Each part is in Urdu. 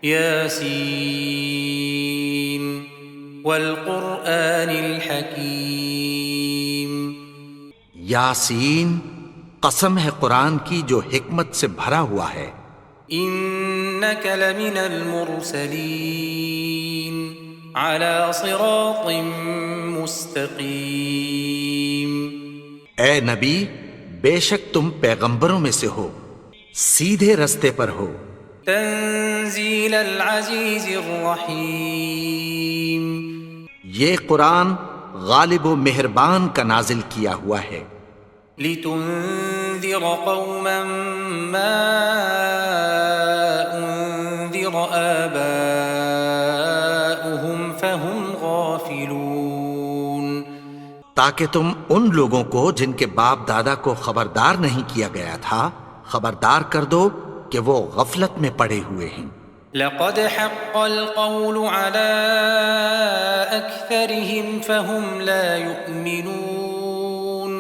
یاسین والقرآن الحکیم، یاسین، قسم ہے قرآن کی جو حکمت سے بھرا ہوا ہے۔ انک لمن المرسلین علی صراط مستقیم، اے نبی، بے شک تم پیغمبروں میں سے ہو، سیدھے رستے پر ہو۔ تنزیل العزیز الرحیم، یہ قرآن غالب و مہربان کا نازل کیا ہوا ہے۔ لتنذر قوما ما انذر آباؤهم فهم غافلون، تاکہ تم ان لوگوں کو جن کے باپ دادا کو خبردار نہیں کیا گیا تھا خبردار کر دو کہ وہ غفلت میں پڑے ہوئے ہیں۔ لقد حق القول على أكثرهم فهم لا يؤمنون،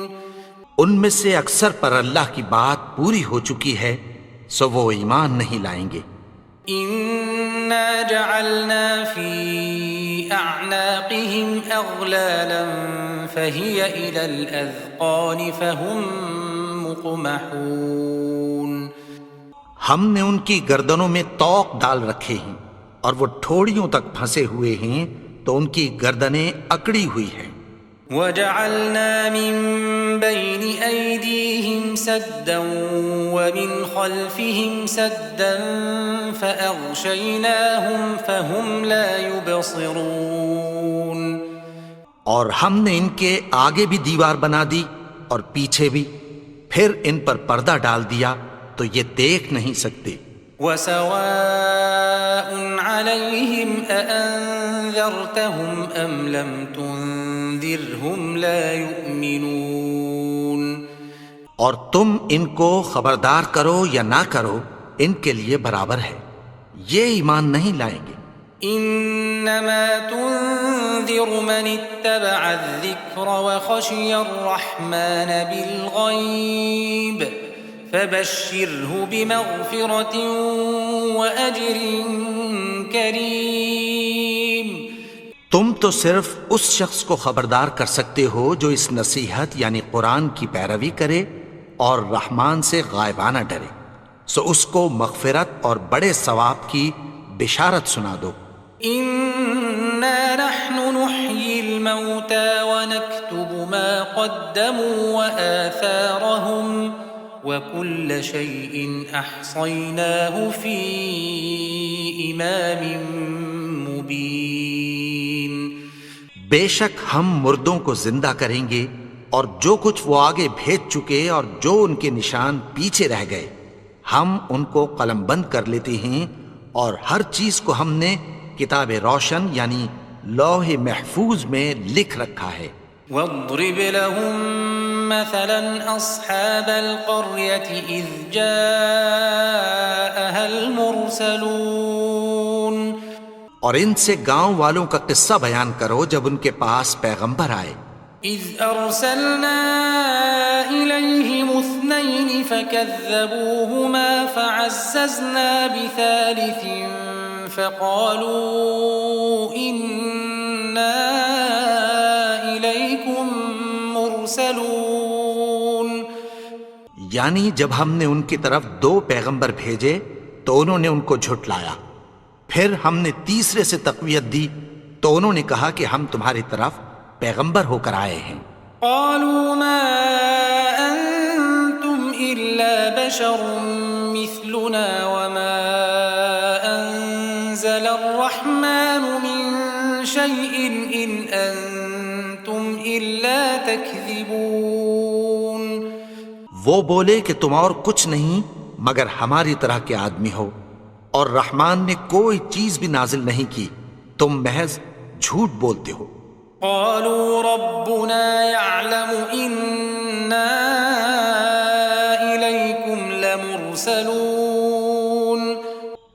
ان میں سے اکثر پر اللہ کی بات پوری ہو چکی ہے سو وہ ایمان نہیں لائیں گے۔ إنا جعلنا في أعناقهم أغلالا فهي إلى الأذقان فهم مقمحون، ہم نے ان کی گردنوں میں طوق ڈال رکھے ہیں اور وہ ٹھوڑیوں تک پھنسے ہوئے ہیں تو ان کی گردنیں اکڑی ہوئی ہیں۔ وجعلنا من بين أيديهم سدا ومن خلفهم سدا فأغشيناهم فهم لا يبصرون، اور ہم نے ان کے آگے بھی دیوار بنا دی اور پیچھے بھی، پھر ان پر پردہ ڈال دیا تو یہ دیکھ نہیں سکتے۔ وسواء عليهم أأنذرتهم أم لم تنذرهم لا يؤمنون، اور تم ان کو خبردار کرو یا نہ کرو ان کے لیے برابر ہے، یہ ایمان نہیں لائیں گے۔ انما تنذر من اتبع الذکر وخشی الرحمن بالغیب فبشره بمغفرة وأجر کریم، تم تو صرف اس شخص کو خبردار کر سکتے ہو جو اس نصیحت یعنی قرآن کی پیروی کرے اور رحمان سے غائبانہ ڈرے، سو اس کو مغفرت اور بڑے ثواب کی بشارت سنا دو۔ إنا نحن نحيي الموتى ونكتب ما قدموا وآثارهم وكل شيء أحصيناه في إمام مبين، بے شک ہم مردوں کو زندہ کریں گے اور جو کچھ وہ آگے بھیج چکے اور جو ان کے نشان پیچھے رہ گئے ہم ان کو قلم بند کر لیتے ہیں، اور ہر چیز کو ہم نے کتاب روشن یعنی لوح محفوظ میں لکھ رکھا ہے۔ واضرب لهم مثلا أصحاب القرية إذ جاءها المرسلون، اور ان سے گاؤں والوں کا قصہ بیان کرو جب ان کے پاس پیغمبر آئے۔ إذ أرسلنا إليهم اثنين فكذبوهما فعززنا بثالث فقالوا إنا إليكم مرسلون، یعنی جب ہم نے ان کی طرف 2 پیغمبر بھیجے تو انہوں نے ان کو جھٹلایا، پھر ہم نے تیسرے سے تقویت دی تو انہوں نے کہا کہ ہم تمہاری طرف پیغمبر ہو کر آئے ہیں۔ قالوا ما أنتم إلا بشر مثلنا وما أنزل الرحمن من شيء إن أنتم إلا تكذبون، وہ بولے کہ تم اور کچھ نہیں مگر ہماری طرح کے آدمی ہو، اور رحمان نے کوئی چیز بھی نازل نہیں کی، تم محض جھوٹ بولتے ہو۔ قالوا ربنا يعلم إنا إليكم لمرسلون،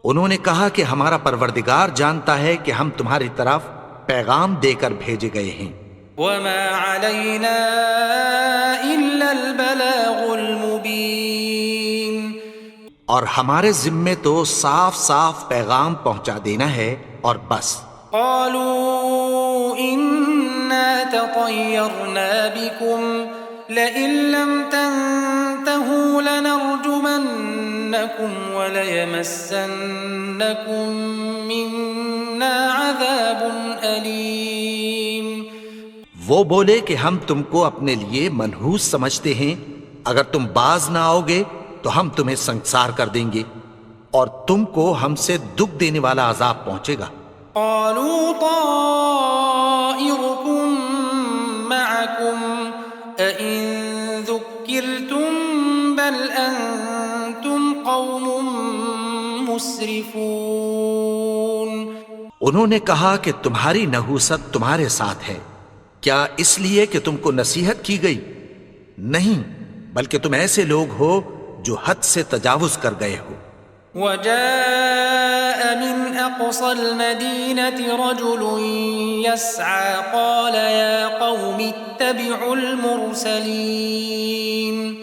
انہوں نے کہا کہ ہمارا پروردگار جانتا ہے کہ ہم تمہاری طرف پیغام دے کر بھیجے گئے ہیں۔ وما علينا إلا البلاغ المبين، اور ہمارے ذمے تو صاف صاف پیغام پہنچا دینا ہے اور بس۔ قالوا إنا تطيرنا بكم لئن لم تنتهوا لنرجمنكم وليمسنكم منا عذاب أليم۔ وہ بولے کہ ہم تم کو اپنے لیے منحوس سمجھتے ہیں، اگر تم باز نہ آؤ گے تو ہم تمہیں سنسار کر دیں گے اور تم کو ہم سے دکھ دینے والا عذاب پہنچے گا۔ قالوا طائركم معكم أئن ذكرتم بل أنتم قوم مسرفون۔ انہوں نے کہا کہ تمہاری نحوست تمہارے ساتھ ہے، کیا اس لیے کہ تم کو نصیحت کی گئی؟ نہیں، بلکہ تم ایسے لوگ ہو جو حد سے تجاوز کر گئے ہو۔ وجاء من أقصى المدينة رجل يسعى قال يا قوم اتبعوا المرسلين۔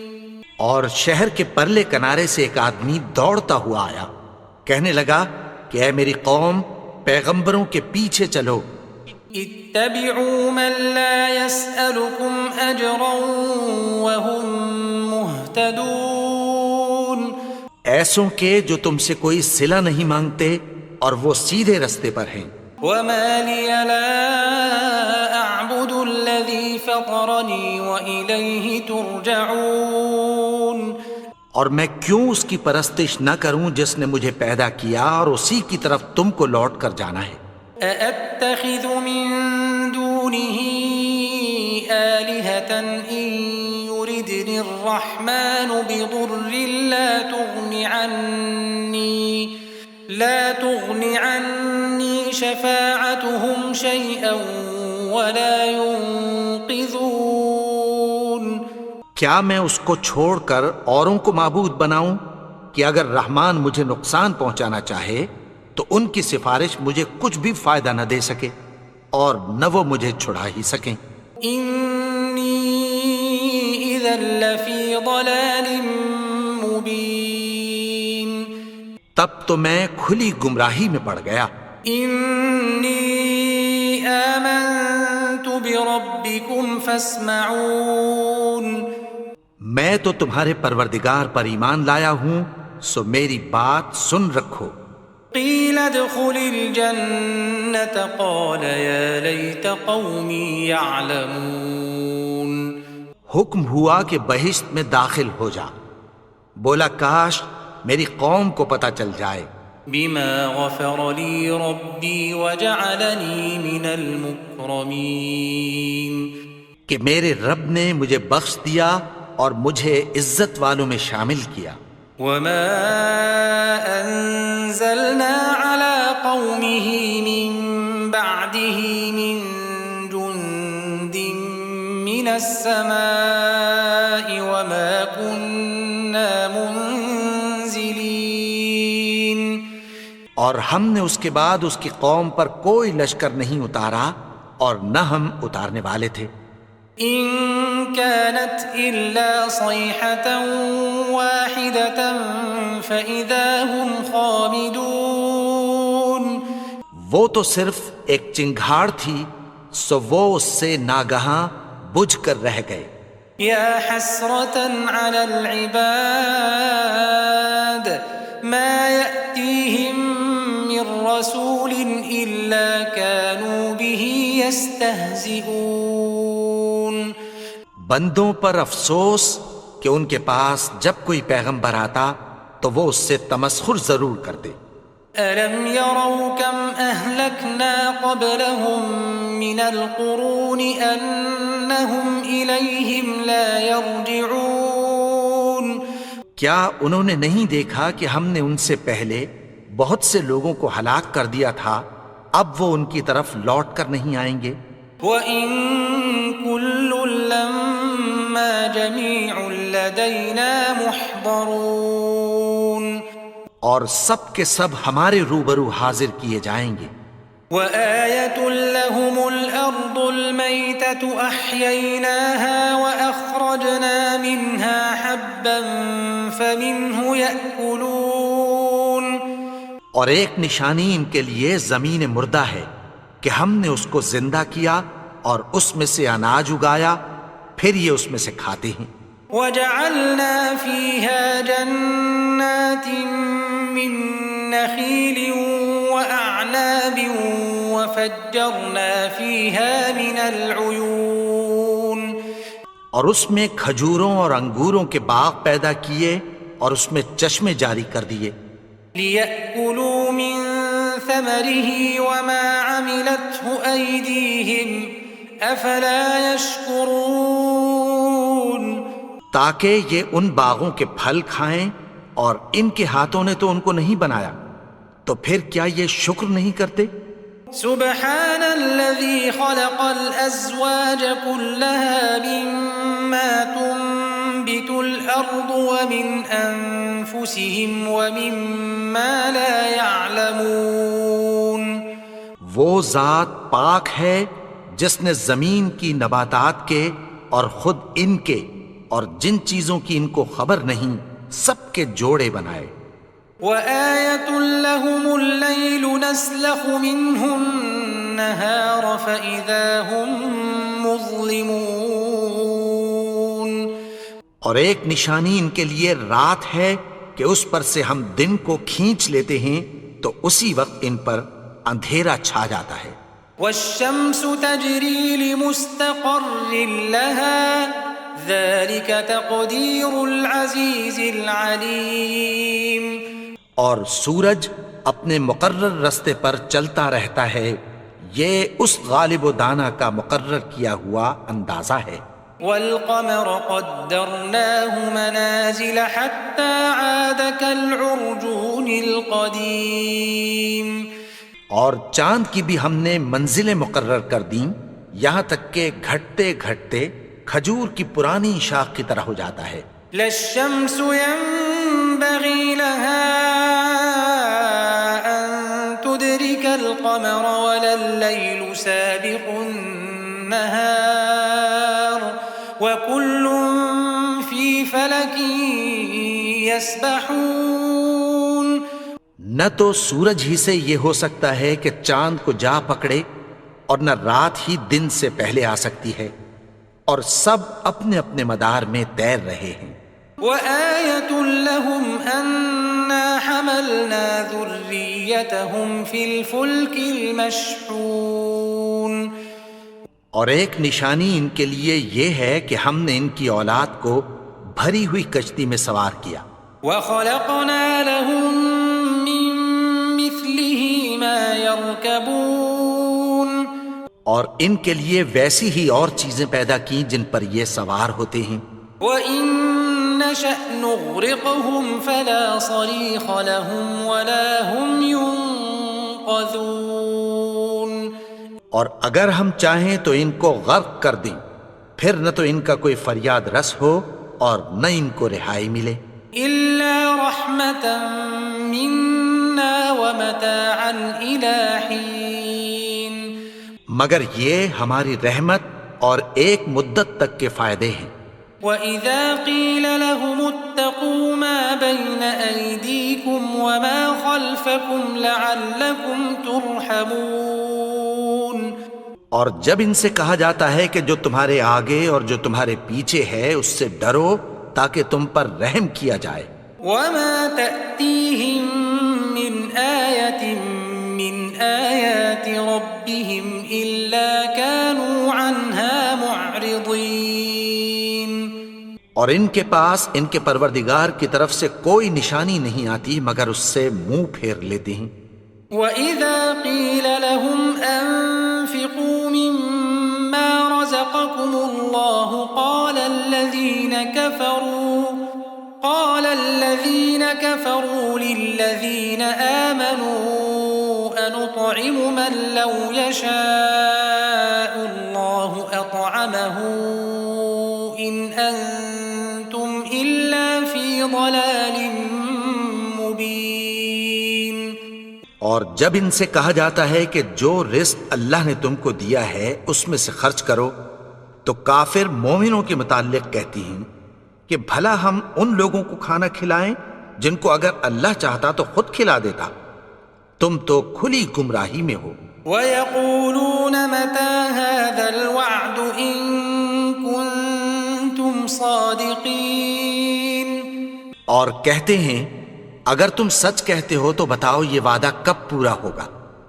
اور شہر کے پرلے کنارے سے ایک آدمی دوڑتا ہوا آیا، کہنے لگا کہ اے میری قوم، پیغمبروں کے پیچھے چلو۔ اتبعوا من لا يسألكم أجرا وهم مهتدون۔ ایسوں کے جو تم سے کوئی صلہ نہیں مانگتے اور وہ سیدھے رستے پر ہیں۔ وما لي لا أعبد الذي فطرني وإليه ترجعون۔ اور میں کیوں اس کی پرستش نہ کروں جس نے مجھے پیدا کیا اور اسی کی طرف تم کو لوٹ کر جانا ہے۔ أأتخذ من دونه آلهة إن يردني الرحمن بضر لا تغن عني شفاعتهم شيئا ولا ينقذون۔ کیا میں اس کو چھوڑ کر اوروں کو معبود بناؤں کہ اگر رحمان مجھے نقصان پہنچانا چاہے تو ان کی سفارش مجھے کچھ بھی فائدہ نہ دے سکے اور نہ وہ مجھے چھڑا ہی سکیں۔ انی اذا لفی ضلال مبین۔ تب تو میں کھلی گمراہی میں پڑ گیا۔ انی آمنت بربکم فاسمعون۔ میں تو تمہارے پروردگار پر ایمان لایا ہوں، سو میری بات سن رکھو۔ قیل ادخل الجنة قال یا لیت قومی یعلمون۔ حکم ہوا کہ بہشت میں داخل ہو جا، بولا کاش میری قوم کو پتہ چل جائے۔ بما غفر لی ربی وجعلنی من المکرمین۔ کہ میرے رب نے مجھے بخش دیا اور مجھے عزت والوں میں شامل کیا۔ وما انزلنا على قومه من بعده من جند من السماء وما كنا منزلين۔ اور ہم نے اس کے بعد اس کی قوم پر کوئی لشکر نہیں اتارا اور نہ ہم اتارنے والے تھے۔ إن كانت إلا صيحة واحدة فإذا هم خامدون۔ وہ تو صرف ایک چنگھاڑ تھی، سو وہ اس سے ناگہاں بجھ کر رہ گئے۔ يا حسرة على العباد ما يأتيهم من رسول إلا كانوا به يستهزئون۔ بندوں پر افسوس کہ ان کے پاس جب کوئی پیغمبر آتا تو وہ اس سے تمسخر ضرور کرتے۔ أَلَمْ يَرَوْا كَمْ أَهْلَكْنَا قَبْلَهُمْ مِنَ الْقُرُونِ أَنَّهُمْ إِلَيْهِمْ لَا يَرْجِعُونَ۔ کیا انہوں نے نہیں دیکھا کہ ہم نے ان سے پہلے بہت سے لوگوں کو ہلاک کر دیا تھا، اب وہ ان کی طرف لوٹ کر نہیں آئیں گے۔ وَإِن كُلٌّ لَّمَّا جَمِيعٌ لَّدَيْنَا مُحْضَرُونَ۔ اور سب کے سب ہمارے روبرو حاضر کیے جائیں گے۔ وآية لهم الأرض الميتة أحييناها وأخرجنا منها حبا فمنه يأكلون. اور ایک نشانی ان کے لیے زمین مردہ ہے کہ ہم نے اس کو زندہ کیا اور اس میں سے اناج اگایا، پھر یہ اس میں سے کھاتے ہیں. وجعلنا فيها جنات من نخيل وأعناب وفجرنا فيها من العيون. اور اس میں کھجوروں اور انگوروں کے باغ پیدا کیے اور اس میں چشمے جاری کر دیے. ليأكلوا من ثمره وما عملته أيديهم أفلا يشكرون. تاکہ یہ ان باغوں کے پھل کھائیں، اور ان کے ہاتھوں نے تو ان کو نہیں بنایا، تو پھر کیا یہ شکر نہیں کرتے؟ سبحان الذي خلق الأزواج كلها مما تنبت الأرض ومن أنفسهم ومما لا يعلمون. وہ ذات پاک ہے جس نے زمین کی نباتات کے اور خود ان کے اور جن چیزوں کی ان کو خبر نہیں سب کے جوڑے بنائے. وآية لهم الليل نسلخ منه النهار فإذا هم مظلمون. اور ایک نشانی ان کے لیے رات ہے کہ اس پر سے ہم دن کو کھینچ لیتے ہیں تو اسی وقت ان پر اندھیرا چھا جاتا ہے. والشمس تجري لمستقر لها ذلك تقدير العزيز العليم. اور سورج اپنے مقرر رستے پر چلتا رہتا ہے، یہ اس غالب و دانا کا مقرر کیا ہوا اندازہ ہے. والقمر قدرناه منازل حتى عاد كالعرجون القديم. اور چاند کی بھی ہم نے منزلیں مقرر کر دیں یہاں تک کہ گھٹتے گھٹتے کھجور کی پرانی شاخ کی طرح ہو جاتا ہے. لا الشمس ينبغي لها أن تدرك القمر ولا الليل سابق النهار وكل في فلك يسبحون. نہ تو سورج ہی سے یہ ہو سکتا ہے کہ چاند کو جا پکڑے، اور نہ رات ہی دن سے پہلے آ سکتی ہے، اور سب اپنے اپنے مدار میں تیر رہے ہیں. وآية لهم أنا حملنا ذريتهم في الفلك المشحون. اور ایک نشانی ان کے لیے یہ ہے کہ ہم نے ان کی اولاد کو بھری ہوئی کشتی میں سوار کیا. وخلقنا لهم من مثله ما يركبون. اور ان کے لیے ویسی ہی اور چیزیں پیدا کی جن پر یہ سوار ہوتے ہیں. وَإِن نَّشَأْ نُغْرِقْهُمْ فَلَا صَرِيخَ لَهُمْ وَلَا هُمْ يُنقَذُونَ. اور اگر ہم چاہیں تو ان کو غرق کر دیں، پھر نہ تو ان کا کوئی فریاد رس ہو اور نہ ان کو رہائی ملے. إِلَّا رَحْمَةً مِنَّا وَمَتَاعًا إِلَى حِينٍ. مگر یہ ہماری رحمت اور ایک مدت تک کے فائدے ہیں. وَإِذَا قِيلَ لَهُمُ اتَّقُوا مَا بَيْنَ أَيْدِيكُمْ وَمَا خَلْفَكُمْ لَعَلَّكُمْ تُرْحَمُونَ. اور جب ان سے کہا جاتا ہے کہ جو تمہارے آگے اور جو تمہارے پیچھے ہے اس سے ڈرو تاکہ تم پر رحم کیا جائے. وَمَا تَأْتِيهِم مِّنْ آيَةٍ مِّنْ آيَاتِ رَبِّهِمْ إِلَّا كَانُوا عَنْهَا مُعْرِضِينَ. اور ان کے پاس ان کے پروردگار کی طرف سے کوئی نشانی نہیں آتی مگر اس سے منہ پھیر لیتے ہیں. وَإِذَا قِيلَ لَهُمْ أَنفِقُوا مِمَّا رَزَقَكُمُ اللَّهُ قَالَ الَّذِينَ كَفَرُوا لِلَّذِينَ آمَنُوا أَنُطْعِمُ مَن لَّوْ يَشَاءُ اللَّهُ أَطْعَمَهُ إِنْ أَنتُمْ إِلَّا فِي ضَلَالٍ مُّبِينٍ. اور اور جب ان سے کہا جاتا ہے کہ جو رزق اللہ نے تم کو دیا ہے اس میں سے خرچ کرو، تو کافر مومنوں کے متعلق کہتی ہیں کہ بھلا ہم ان لوگوں کو کھانا کھلائیں جن کو اگر اللہ چاہتا تو خود کھلا دیتا، تم تو کھلی گمراہی میں ہو۔ وَيَقُولُونَ مَتَى هَذَا الْوَعْدُ إِن كُنتُمْ صَادِقِينَ، اور کہتے ہیں اگر تم سچ کہتے ہو تو بتاؤ یہ وعدہ کب پورا ہوگا؟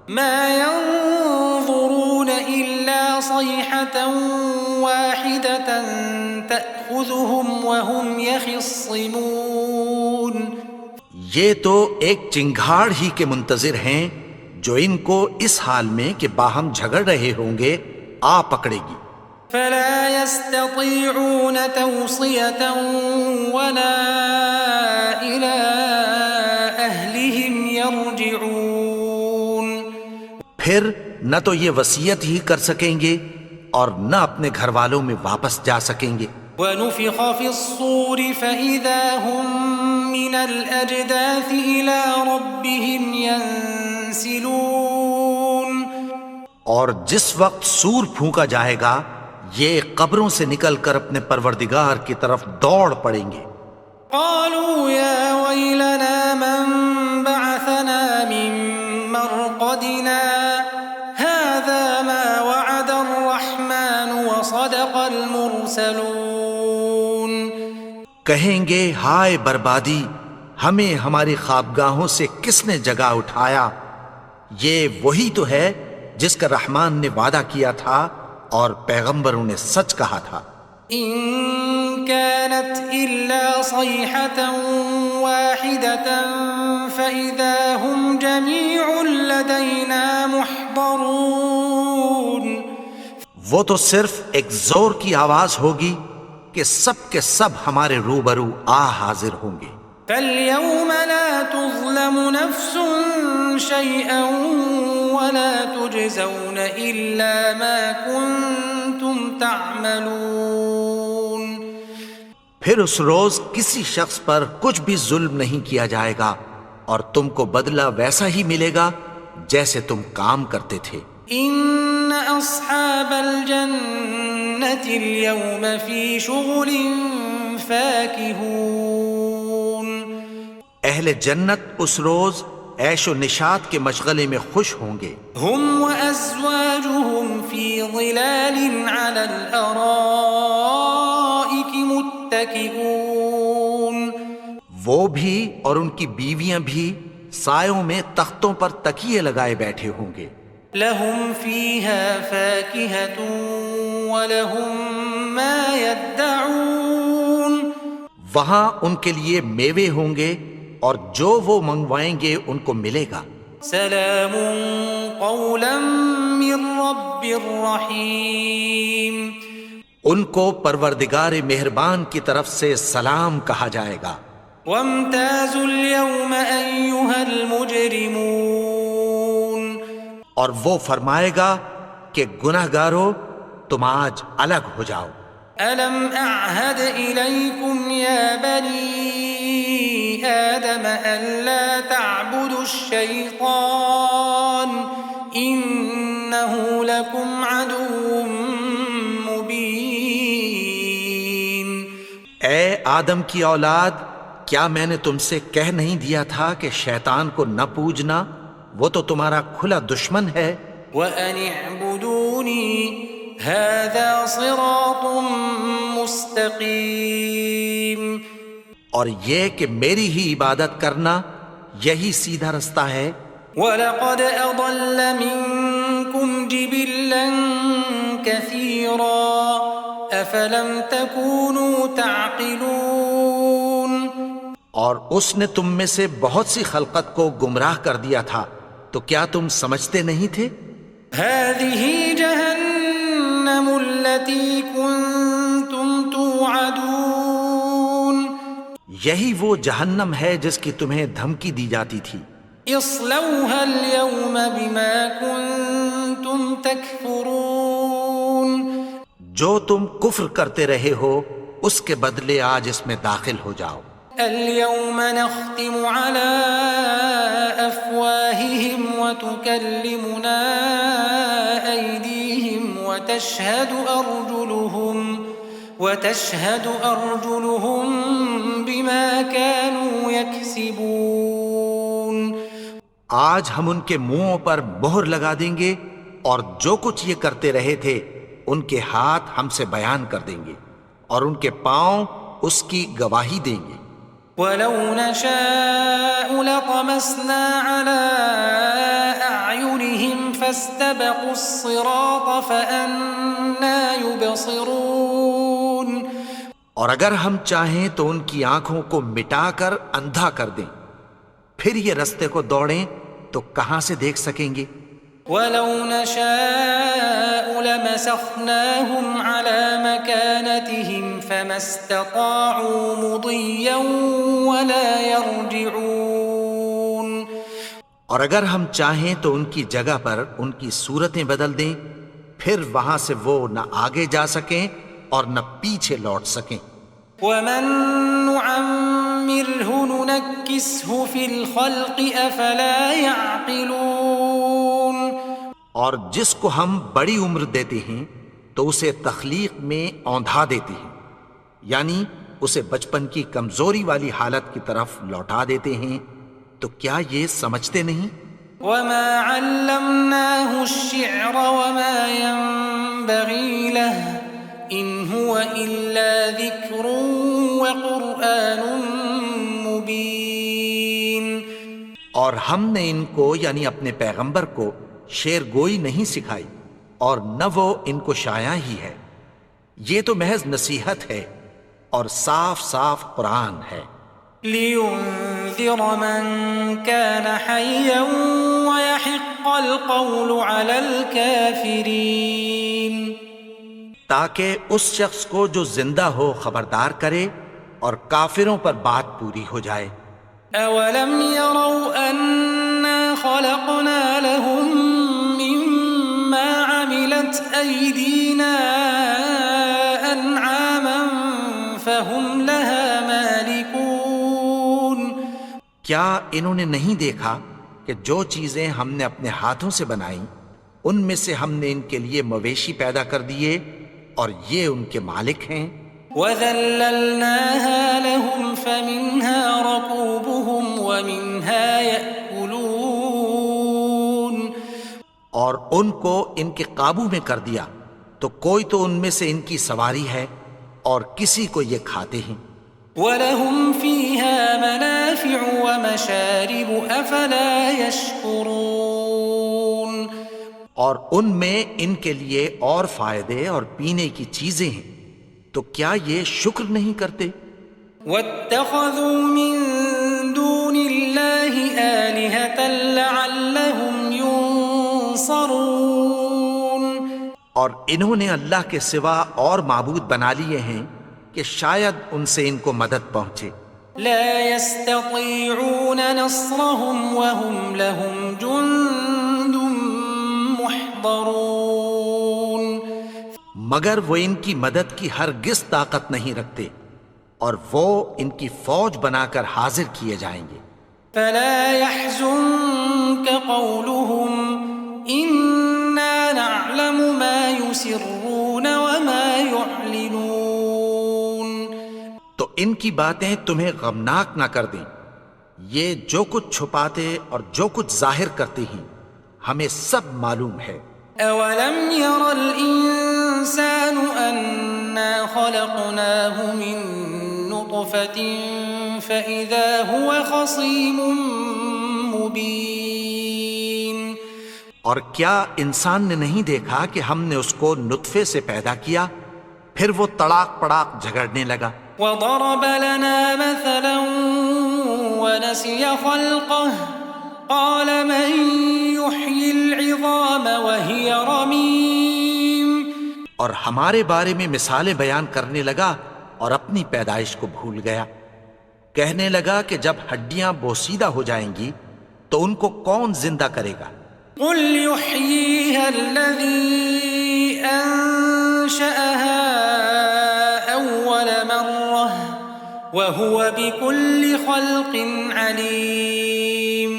مَا يَنظُرُونَ إِلَّا صَيْحَةً وَاحِدَةً تَأْخُذُهُمْ وَهُمْ يَخِصِّمُونَ، یہ تو ایک چنگھاڑ ہی کے منتظر ہیں جو ان کو اس حال میں کہ باہم جھگڑ رہے ہوں گے آ پکڑے گی۔ فَلَا يَسْتَطِيعُونَ تَوْصِيَةً وَلَا إِلَىٰ أَهْلِهِمْ يَرْجِعُونَ، پھر نہ تو یہ وصیت ہی کر سکیں گے اور نہ اپنے گھر والوں میں واپس جا سکیں گے۔ وَنُفِخَ فِي الصُّورِ فَإِذَا هُم مِّنَ الْأَجْدَاثِ إِلَىٰ رَبِّهِمْ يَنسِلُونَ، اور جس وقت سور پھونکا جائے گا یہ قبروں سے نکل کر اپنے پروردگار کی طرف دوڑ پڑیں گے۔ قالوا يا ويلنا من بعثنا من مرقدنا هذا ما وعد الرحمن وصدق المرسلون، کہیں گے ہائے بربادی، ہمیں ہماری خوابگاہوں سے کس نے جگا اٹھایا، یہ وہی تو ہے جس کا رحمان نے وعدہ کیا تھا اور پیغمبروں نے سچ کہا تھا۔ إن كانت إلا صيحة واحدة فإذا هم جميع لدينا محضرون، وہ تو صرف ایک زور کی آواز ہوگی کہ سب کے سب ہمارے روبرو آ حاضر ہوں گے۔ فاليوم لا تظلم نفس شيئا ولا تجزون إلا ما كنتم تعملون، پھر اس روز کسی شخص پر کچھ بھی ظلم نہیں کیا جائے گا اور تم کو بدلہ ویسا ہی ملے گا جیسے تم کام کرتے تھے۔ إن أصحاب الجنة اليوم في شغل فاكهون، اہل جنت اس روز عیش و نشاط کے مشغلے میں خوش ہوں گے۔ هم وأزواجهم في ظلال على الأرائك متكئون، وہ بھی اور ان کی بیویاں بھی سایوں میں تختوں پر تکیے لگائے بیٹھے ہوں گے۔ لهم فيها فاكهة ولهم ما يدعون، وہاں ان کے لیے میوے ہوں گے اور جو وہ منگوائیں گے ان کو ملے گا۔ سلام قولا من رب رحیم، ان کو پروردگار مہربان کی طرف سے سلام کہا جائے گا۔ وامتازوا اليوم أيها المجرمون، اور وہ فرمائے گا کہ گناہگارو تم آج الگ ہو جاؤ۔ ألم أعهد إليكم يا بني آدم ألا تعبدوا الشيطان إنه لكم عدو مبين، اے آدم کی اولاد، کیا میں نے تم سے کہہ نہیں دیا تھا کہ شیطان کو نہ پوجنا، وہ تو تمہارا کھلا دشمن ہے۔ وَأَنِ اعْبُدُونِي هَذَا صِرَاطٌ مُسْتَقِيمٌ، اور یہ کہ میری ہی عبادت کرنا یہی سیدھا رستہ ہے۔ وَلَقَدْ أَضَلَّ مِنكُمْ جِبِلًّا كَثِيرًا أَفَلَمْ تَكُونُوا تَعْقِلُونَ، اور اس نے تم میں سے بہت سی خلقت کو گمراہ کر دیا تھا، تو کیا تم سمجھتے نہیں تھے؟ هَذِهِ جَهَنَّمُ الَّتِي كُنتُمْ تُوعَدُونَ، یہی وہ جہنم ہے جس کی تمہیں دھمکی دی جاتی تھی۔ اصلوها اليوم بما كنتم تكفرون، جو تم کفر کرتے رہے ہو اس کے بدلے آج اس میں داخل ہو جاؤ۔ اليوم نختم على أفواههم وتكلمنا أيديهم وتشهد أرجلهم بما كانوا يكسبون. آج ہم ان کے منہوں پر مہر لگا دیں گے اور جو کچھ یہ کرتے رہے تھے ان کے ہاتھ ہم سے بیان کر دیں گے اور ان کے پاؤں اس کی گواہی دیں گے. وَلَوْ نَشَاءُ لَطَمَسْنَا عَلَىٰ أَعْيُنِهِمْ فَاسْتَبَقُوا الصِّرَاطَ فَأَنَّىٰ يُبْصِرُونَ. اور اگر ہم چاہیں تو ان کی آنکھوں کو مٹا کر اندھا کر دیں، پھر یہ رستے کو دوڑیں تو کہاں سے دیکھ سکیں گے؟ وَلَوْ نَشَاءُ لَمَسَخْنَاهُمْ عَلَىٰ مَكَانَتِهِمْ فَمَا اسْتَطَاعُوا مُضِيًّا وَلَا يَرْجِعُونَ. اور اگر ہم چاہیں تو ان کی جگہ پر ان کی صورتیں بدل دیں، پھر وہاں سے وہ نہ آگے جا سکیں اور نہ پیچھے لوٹ سکیں. وَمَن نُّعَمِّرْهُ نُنَكِّسْهُ فِي الْخَلْقِ أَفَلَا يَعْقِلُونَ. اور جس کو ہم بڑی عمر دیتے ہیں تو اسے تخلیق میں اوندھا دیتے ہیں، یعنی اسے بچپن کی کمزوری والی حالت کی طرف لوٹا دیتے ہیں. تو کیا یہ سمجھتے نہیں؟ وَمَا عَلَّمْنَاهُ الشِّعْرَ وَمَا يَنبَغِي لَهُ إِنْ هُوَ إِلَّا ذِكْرٌ وَقُرْآنٌ مُبِينٌ. اور ہم نے ان کو یعنی اپنے پیغمبر کو شعر گوئی نہیں سکھائی اور نہ وہ ان کو شایع ہی ہے، یہ تو محض نصیحت ہے اور صاف صاف قرآن ہے. لِيُنذِرَ مَن كَانَ حَيًّا وَيَحِقَّ الْقَوْلُ عَلَى الْكَافِرِينَ. تاکہ اس شخص کو جو زندہ ہو خبردار کرے اور کافروں پر بات پوری ہو جائے. أَوَلَمْ يَرَوْا أَنَّا خَلَقْنَا لَهُم مِّمَّا عَمِلَتْ أَيْدِينَا أَنْعَامًا فَهُمْ لَهَا مَالِكُونَ. کیا انہوں نے نہیں دیکھا کہ جو چیزیں ہم نے اپنے ہاتھوں سے بنائیں ان میں سے ہم نے ان کے لیے مویشی پیدا کر دیے اور یہ ان کے مالک ہیں. وَذَلَّلْنَاهَا لَهُمْ فَمِنْهَا رَكُوبُهُمْ وَمِنْهَا يَأْكُلُونَ. اور ان کو ان کے قابو میں کر دیا تو کوئی تو ان میں سے ان کی سواری ہے اور کسی کو یہ کھاتے ہیں. وَلَهُمْ فِيهَا مَنَافِعُ وَمَشَارِبُ أَفَلَا يَشْكُرُونَ. اور ان میں ان کے لیے اور فائدے اور پینے کی چیزیں ہیں، تو کیا یہ شکر نہیں کرتے؟ وَاتَّخَذُوا مِن دُونِ اللَّهِ آلِهَةً لَعَلَّهُمْ يُنصَرُونَ. اور انہوں نے اللہ کے سوا اور معبود بنا لیے ہیں کہ شاید ان سے ان کو مدد پہنچے. لا يستطيعون نصرهم وهم لهم جند محضرون. مگر وہ ان کی مدد کی ہرگز طاقت نہیں رکھتے اور وہ ان کی فوج بنا کر حاضر کیے جائیں گے. فلا يحزنك قولهم إنا نعلم ما يسرون وما يعلنون. تو ان کی باتیں تمہیں غمناک نہ کر دیں، یہ جو کچھ چھپاتے اور جو کچھ ظاہر کرتے ہیں ہمیں سب معلوم ہے. أولم ير الإنسان أنا خلقناه من نطفة فإذا هو خصيم مبين. اور کیا انسان نے نہیں دیکھا کہ ہم نے اس کو نطفے سے پیدا کیا پھر وہ تڑاک پڑاک جھگڑنے لگا. وضرب لنا مثلا ونسي خلقه قال من يحيي العظام وهي رميم. اور ہمارے بارے میں مثالیں بیان کرنے لگا اور اپنی پیدائش کو بھول گیا. کہنے لگا کہ جب ہڈیاں بوسیدہ ہو جائیں گی تو ان کو کون زندہ کرے گا؟ قل يحييها الذي أنشأها أول مرة وهو بكل خلق عليم.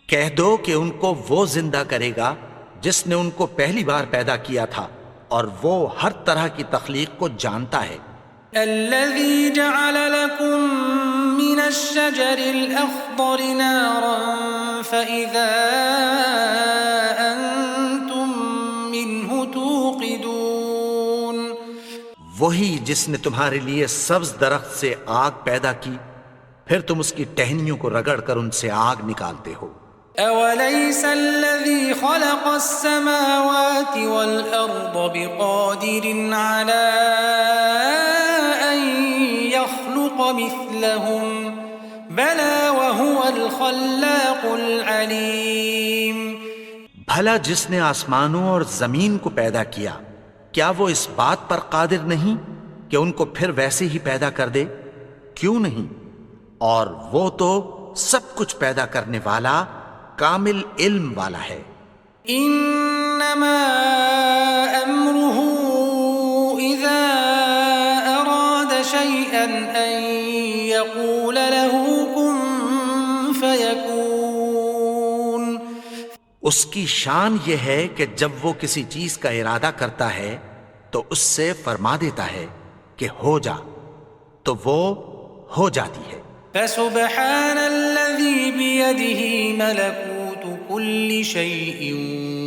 کہہ دو کہ ان کو وہ زندہ کرے گا جس نے ان کو پہلی بار پیدا کیا تھا، اور وہ ہر طرح کی تخلیق کو جانتا ہے. الذي جعل لكم من الشجر الأخضر نارا فإذا أنتم منه توقدون. وہی جس نے تمہارے لیے سبز درخت سے آگ پیدا کی، پھر تم اس کی ٹہنیوں کو رگڑ کر ان سے آگ نکالتے ہو. أوليس الذي خلق السماوات والأرض بقادر على أن يخلق مثلهم بلى وهو الخلاق العليم. بھلا جس نے آسمانوں اور زمین کو پیدا کیا، کیا وہ اس بات پر قادر نہیں کہ ان کو پھر ویسے ہی پیدا کر دے؟ کیوں نہیں؟ اور وہ تو سب کچھ پیدا کرنے والا، کامل علم والا ہے. انما امره اذا اراد شيئا ان يقول له كن فيكون. اس کی شان یہ ہے کہ جب وہ کسی چیز کا ارادہ کرتا ہے تو اس سے فرما دیتا ہے کہ ہو جا، تو وہ ہو جاتی ہے. فسبحان الذي بيده ملكوت كل شيء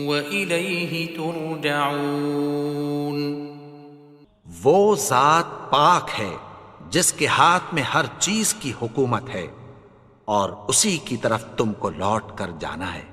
وإليه ترجعون. وہ ذات پاک ہے جس کے ہاتھ میں ہر چیز کی حکومت ہے، اور اسی کی طرف تم کو لوٹ کر جانا ہے.